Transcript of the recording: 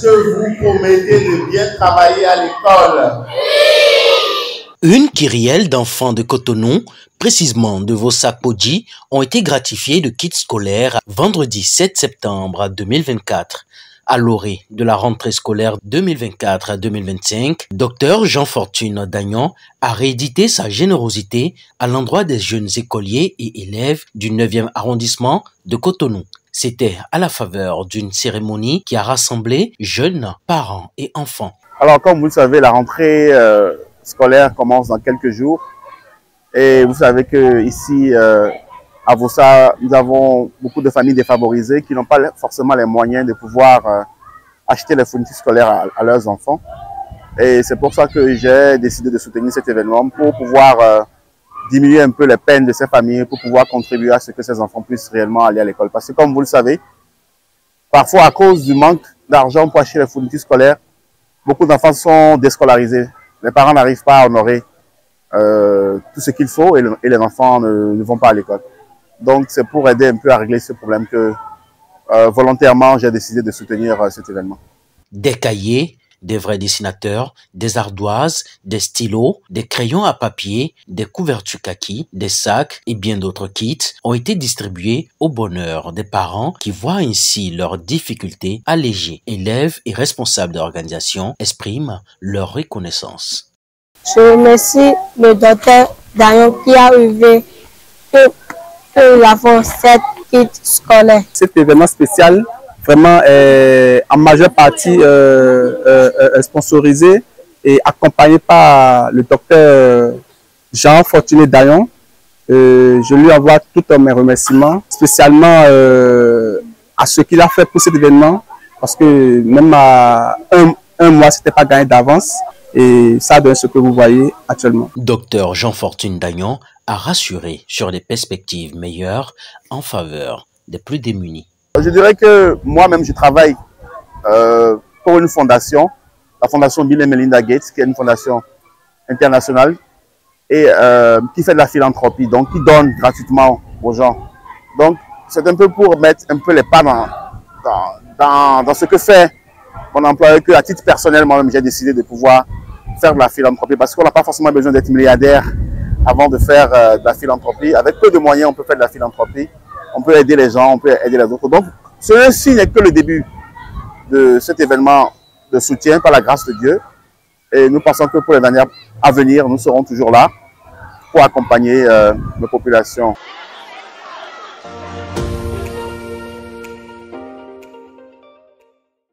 est-ce que vous promettez de bien travailler à l'école? Une kyrielle d'enfants de Cotonou, précisément de Vossapodji, ont été gratifiés de kits scolaires vendredi 7 septembre 2024. À l'orée de la rentrée scolaire 2024-2025, Dr Jean-Fortune Dagnon a réédité sa générosité à l'endroit des jeunes écoliers et élèves du 9e arrondissement de Cotonou. C'était à la faveur d'une cérémonie qui a rassemblé jeunes, parents et enfants. Alors, comme vous le savez, la rentrée scolaire commence dans quelques jours. Et vous savez que ici, à Vossa, nous avons beaucoup de familles défavorisées qui n'ont pas forcément les moyens de pouvoir acheter les fournitures scolaires à leurs enfants. Et c'est pour ça que j'ai décidé de soutenir cet événement pour pouvoir diminuer un peu les peines de ces familles, pour pouvoir contribuer à ce que ces enfants puissent réellement aller à l'école. Parce que comme vous le savez, parfois à cause du manque d'argent pour acheter les fournitures scolaires, beaucoup d'enfants sont déscolarisés. Les parents n'arrivent pas à honorer tout ce qu'il faut et les enfants ne vont pas à l'école. Donc c'est pour aider un peu à régler ce problème que volontairement j'ai décidé de soutenir cet événement. Des cahiers, des vrais dessinateurs, des ardoises, des stylos, des crayons à papier, des couvertures kaki, des sacs et bien d'autres kits ont été distribués au bonheur des parents qui voient ainsi leurs difficultés allégées. Élèves et responsables d'organisations expriment leur reconnaissance. Je remercie le docteur Dagnon qui a ouvert que nous avons 7 kits scolaires. Cet événement spécial, vraiment, est en majeure partie sponsorisé et accompagné par le docteur Jean-Fortune Dagnon. Je lui envoie tous mes remerciements, spécialement à ce qu'il a fait pour cet événement, parce que même à un mois, ce n'était pas gagné d'avance. Et ça donne ce que vous voyez actuellement. Docteur Jean-Fortune Dagnon a rassuré sur les perspectives meilleures en faveur des plus démunis. Je dirais que moi-même, je travaille pour une fondation, la fondation Bill et Melinda Gates, qui est une fondation internationale et qui fait de la philanthropie, donc qui donne gratuitement aux gens. Donc, c'est un peu pour mettre un peu les pas dans ce que fait mon employeur, que à titre personnel, moi-même, j'ai décidé de pouvoir faire de la philanthropie parce qu'on n'a pas forcément besoin d'être milliardaire avant de faire de la philanthropie. Avec peu de moyens, on peut faire de la philanthropie. On peut aider les gens, on peut aider les autres. Donc, ceci n'est que le début de cet événement de soutien par la grâce de Dieu. Et nous pensons que pour les années à venir, nous serons toujours là pour accompagner nos populations.